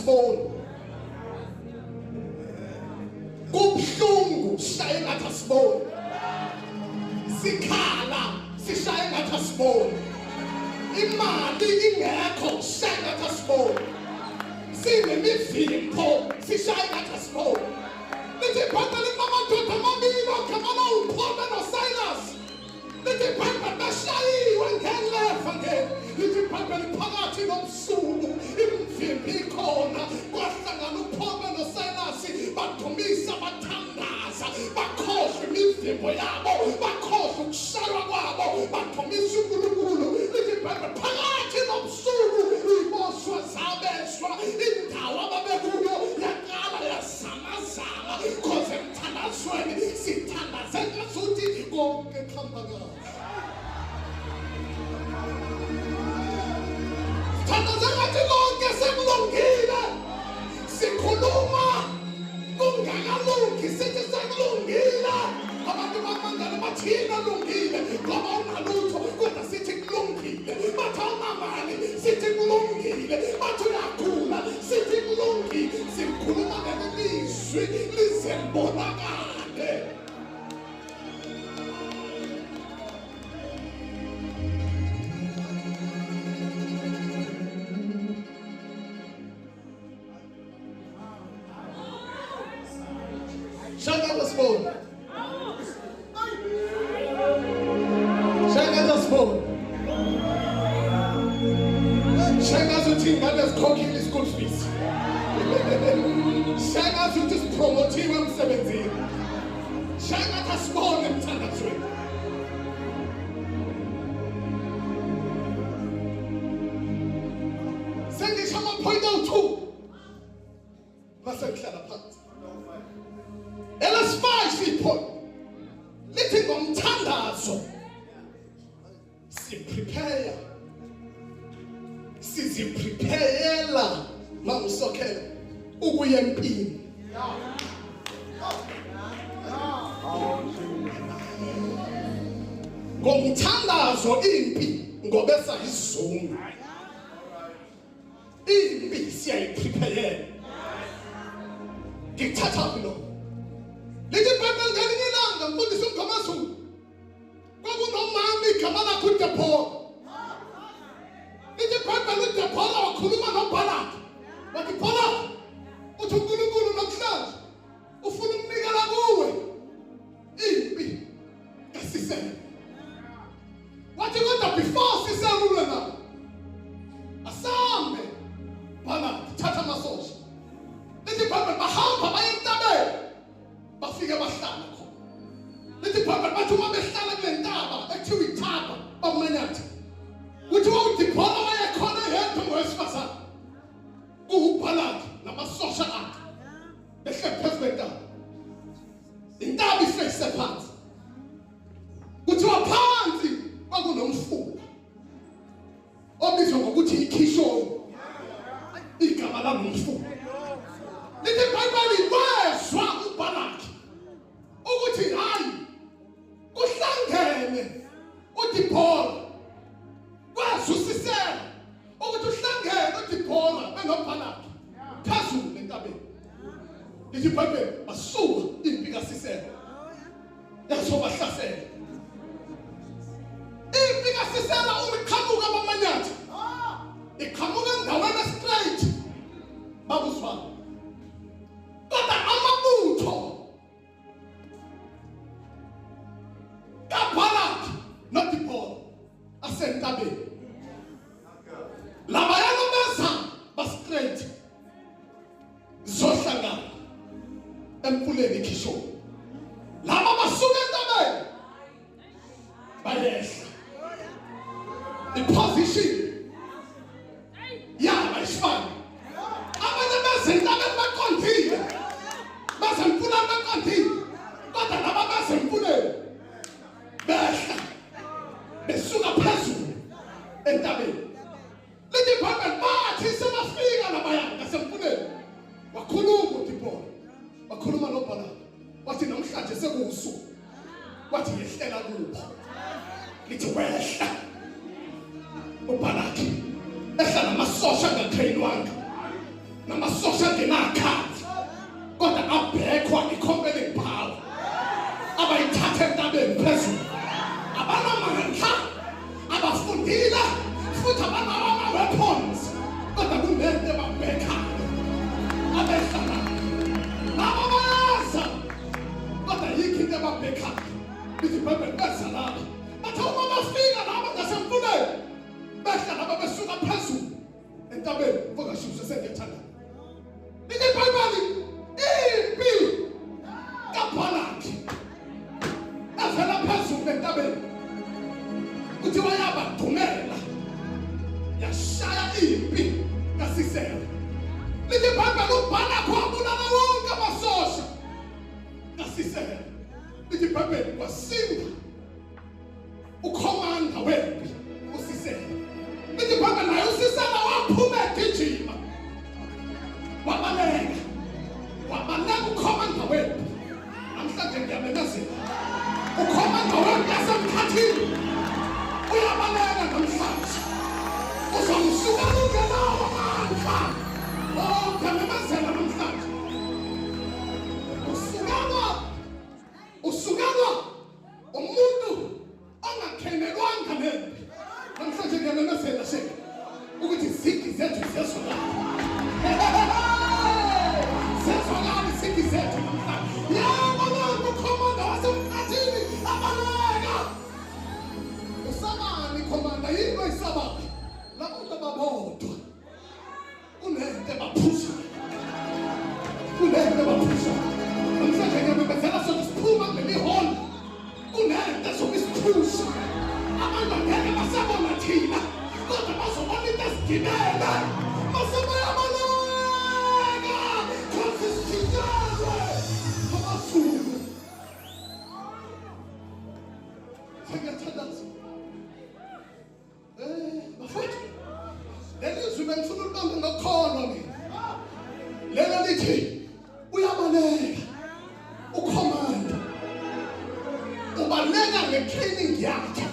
asiboni. Kubuhlungu sishaye ngathi asiboni. Sikhala sishaye ngathi asiboni. Imali ingekho sishaye ngathi asiboni. Sinemivimpo sishaye ngathi asiboni. Lithi ibhayibheli linamadoda amabili agama uPaul noSilas. Lithi ibhayibheli bashayiwe ngelefa ngeke. Lithi ibhayibheli phakathi nobusuku imivimpo ikhona. Kwahlangana uPaul noSilas badumisa bathandaza bakhohlwa imivimpo yabo bakhohlwa ukushaywa kwabo badumisa uNkulunkulu. Lithi ibhayibheli phakathi nobusuku iboshwa zabeshwa indawo ababekuyo yaqala yazamazama khoze emthandazweni sithandazeka futhi konke kuhamba kahle. Sithandazeka konke sekulungile. Sikhuluma kungakalungi sithi sekulungile. Abantu bamangala bathi kulungile ngoba unalutho kodwa sithi kulungile. Bathi awunamali sithi kulungile. Bathi uyagula sithi kulungile. Sikhuluma ngelizwi lize libonakale. Shaka asiboni. Shaka asiboni. Shaka uthi ngabe sikhokhile school fees. Shaka uthi sipromotiwe emsebenzini. Shaka asiboni emthandazweni. Sengisho ama-point awu-2 mase ngihlala phansi. Elesi-5 point lithi ngomthandazo siprepare siziprepayela mawusokhela ukuya empini. Ngomthandazo impi ngobesa isizungu. Impi siyayiprepayela. Ngithatha lo lithi ibhayibheli ngelinye ilanga mfundisi uMgamaZulu kwakunomama igama lakhe uDeborah. Lithi ibhayibheli uDeborah wakhuluma noBaraki wathi Baraki uthi uNkulunkulu namhlanje ufuna ukunikela kuwe impi kaSisera. Wathi kodwa before Sisera ulwe nawe asambe Baraki thatha amasosha. Lithi ibhayibheli bahamba baye entabeni bafike bahlala khona. Lithi ibhayibheli bathi uma behlala kule ntaba ekuthiwa iThaba bamanyatha. Kuthi uDeborah wayekhona yedwa ngowesifazane. UBaraki namasosha akhe behle phezu kwentaba. Intaba ifese phansi. Kuthiwa phansi kwakunomfula obizwa ngokuthi iKishoni. Igama langumfula. Lithi ibhayibheli wezwa uBaraki ukuthi hayi kuhlangene uDeborah wezwa uSisera ukuthi uhlangene uDeborah benoBaraki phezulu entabeni. Lithi ibhayibheli basuka impi kaSisera yazobahlasela. Impi kaSisera umiqhamuka bamanyatha iqhamuka endaweni straight babuzwana. Kodwa amabutho kaBaraki noDeborah asentabeni. Laba yanobeza ba-straight zohlangana emfuleni iKishoni. Laba basuka entabeni bayehla. Iposition yaba isifana. Abanye bezentabeni baqondile bazemfunani baqondile kodwa laba bazemfuneni behla besuka phezulu entabeni. Lithi ibhayibheli bathi sebafika labaya ngasemfuneni wakhuluma uDeborah wakhuluma noBaraki wathi namhlanje sekuwusuku wathi yehlela kuphi. Lithi wehla uBaraki ehla namasosha angatrainwanga namasosha angenakhathi kodwa abhekwa i-compelling power abayithathe entabeni phezulu abanamandla abafundile futhi abanawo ama-weapons kodwa kunento ebabhekayo abehlala nabo bayaza kodwa yikho into ebabhekayo lithi ibhayibheli beza laba bathi uma bafika laba ngasemfuleni behla laba besuka phezulu entabeni vokashushe sengethanda lithi ibhayibheli impi kaBhalaki avela phezulu entabeni kuthiwa yabadumela yashaya impi kaSisera lithi ibhayibheli uBhalaki wabulala wonke amasosha kaSisera lithi ibhayibheli wasinda ukhomanda wempi uSisera lithi ibhayibheli naye uSisera waphuma egijima wabaleka ukhomanda wempi namhlanje ngiyamemezela ukhomanda wempi yasemkhathini uyabaleka namhlanje uzomsuka ungenawo amandla ngiyamemezela namhlanje usukanwa umuntu ongakhenelwanga nempi namhlanje ngiyamemezela sheke ukuthi izigi zethu ziyazwakala ziyazwakala izigi zethu namhlanje yabaleka ukhomanda wasemkhathini abaleka usabani khomanda yini oyisabayo labantu ababodwa kunento ebaphusha namhlanje ngiyamemezela sokuthi siphuma kuleli hall kunento ezokusiphusha abantu angeke basabona thina kodwa bazobona into esigibele basebayabaleka khosi sithinyelwe abasuku sengiyathandaza bafowethu leli zwi bengifuna ulibambe ngokukholwa mina lelo lithi uyabaleka ukhomanda ubaleka nge-training yakhe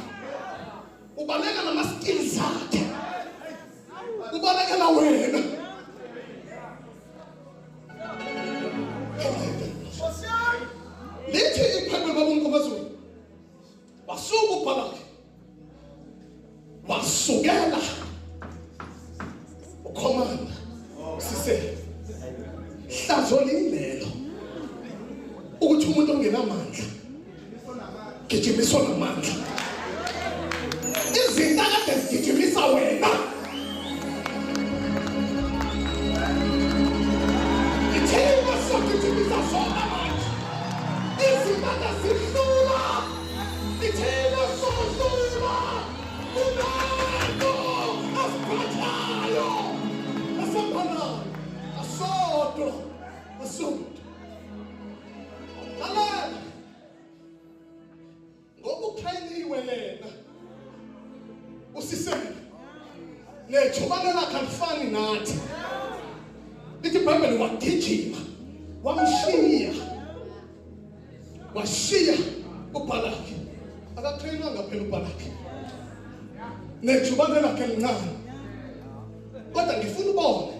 ubaleka nama-skills akhe ubalekela wena lithi iphephe babunkomazulu wasuka uBhalaki wasukela ukhomanda uSisera hlazo lilelo ukuthi umuntu ongenamandla gijimiswa namandla izinto akade zigijimisa wena ithina sogijimisa zona manje izinto azihlula ithina sodlula kunento asiphathayo asambalayo asodwa lalela ngoba ukhayeliwe yena uSisera nejubane lakhe alifani nathi lithi ibhayibheli wagijima washiya uBhalaki akatrainwanga phela uBhalaki nejubane lakhe lincane kodwa ngifuna ubone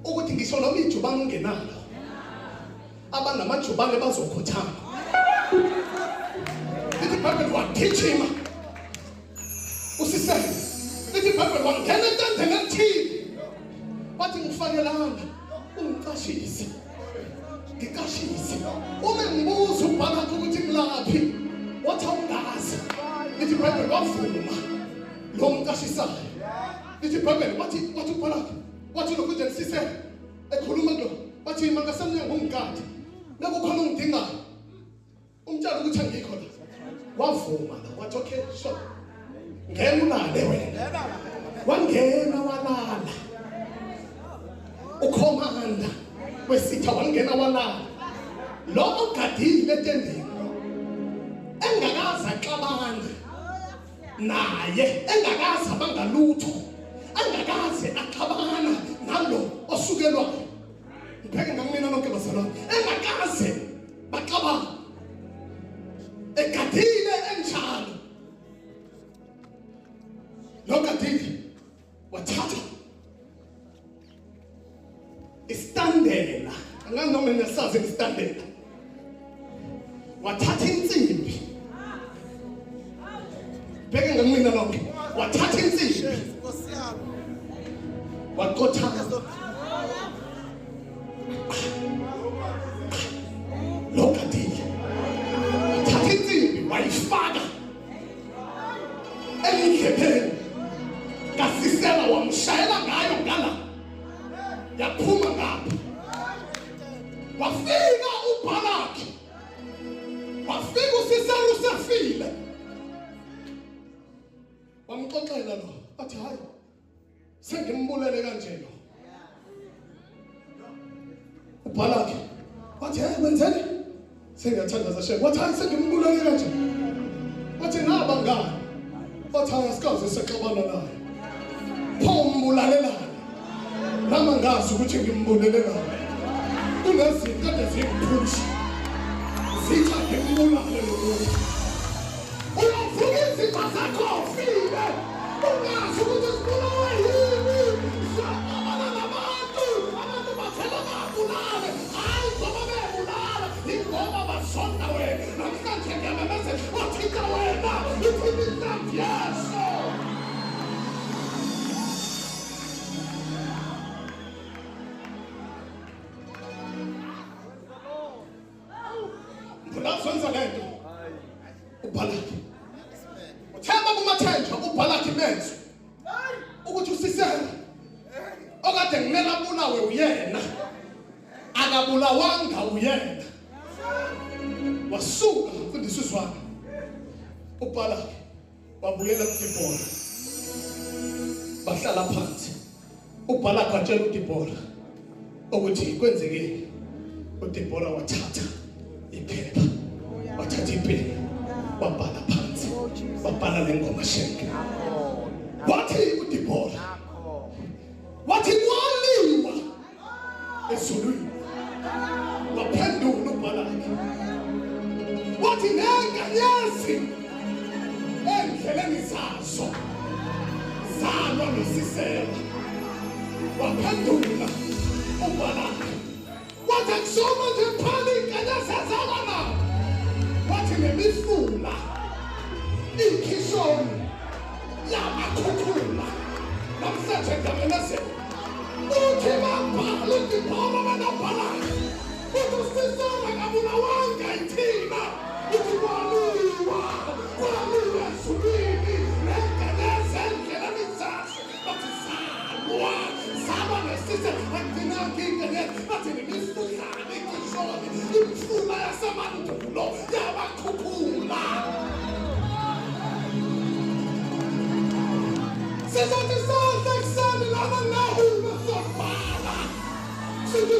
ukuthi ngisho noma ijubane ungenalo abanamajubane bazokhothama lithi ibhayibheli wagijima uSisera lithi ibhayibheli wangena entendeni ethile wathi ngifanelanga ungicashise uma ngibuza uBhalaki ukuthi ngilaphi wathi awungazi lithi ibhayibheli wavuma lo mcashisayo lithi ibhayibheli wathi uBhalaki wathi lokhu nje uSisera ekhuluma lo wathi mangasemnyango ungikade nakukhona ungidingayo umtshela ukuthi angikho la wavuma la wathi okay sure ngena ulale wena wangena walala ukhomanda wesitha wangena walala lo ogadile etendeni engakaza axabana naye engakazi abangalutho engakaze axabana nalo osukelwayo ngibheke ngamina nonke bazalwane engakaze baxabana egadile enjalo lo gadile wathatha istandela angazi noma niyasazi istandela wathatha insimbi bheke ngamina lonke wathatha insimbi waqotha lokadile wathatha insimbi wayifaka endlebeni kaSisera wamshayela ngayo ngala yaphuma ngapha wafika uBalaki wafika uSisera usefile wamxoxela lo athi hayi sengimbulele kanje lo uBalaki wathi hey wenzeni sengiyathanda sheke wathi hayi sengimbulele kanje wathi ngaba ngani wathi asikaze sexabana naye pho umbulalelana nami ngazi ukuthi ngimbulele naye kunezinto kade zimphusha zithi ngimbulale lo muntu uyavuka izitha zakho ufile ungazi ukuthi sibulawe yini sababana nabantu abantu bathela babulale hayi ngoba bebulala ingoba basonda wena namhlanje ngiyamemeze wathika wena iphimisa yeso Sonza lento uBalaki uthemba kumathenjwa uBalaki menzo ukuthi uSisera okade ngimela bulawe uyena akabulawanga uyena wasuka mfundisi wami uBalaki wabuyela kuDibora bahlala phansi uBalaki watshela uDibora ukuthi kwenzekeni uDibora wathatha iphepha wathatha ipeni wabhala phansi wabhala lengoma sheke wathi uDibora wathi waliwa ezulwini waphendula uBalaki wathi nenkanyezi endleleni zazo zalwa noSisera waphendula uBalaki wathi kusoma nje phali inkanyezi zazalana wathi nemifula ikhishoni yamakhukhula namhlanje ngiyamemezela uthi babhala uDibora banaBalaki uthi uSisera kabulawanga ithina uthi kwaliwa ezulwini nenkanyezi endleleni zazo bathi zalwa zaba noSisera akunaki inkanyezi bathi nemifula ikhishoni imfula yasemandulo yabakhukhula sizothi sonke kuseni laba nahuma sobhala sithi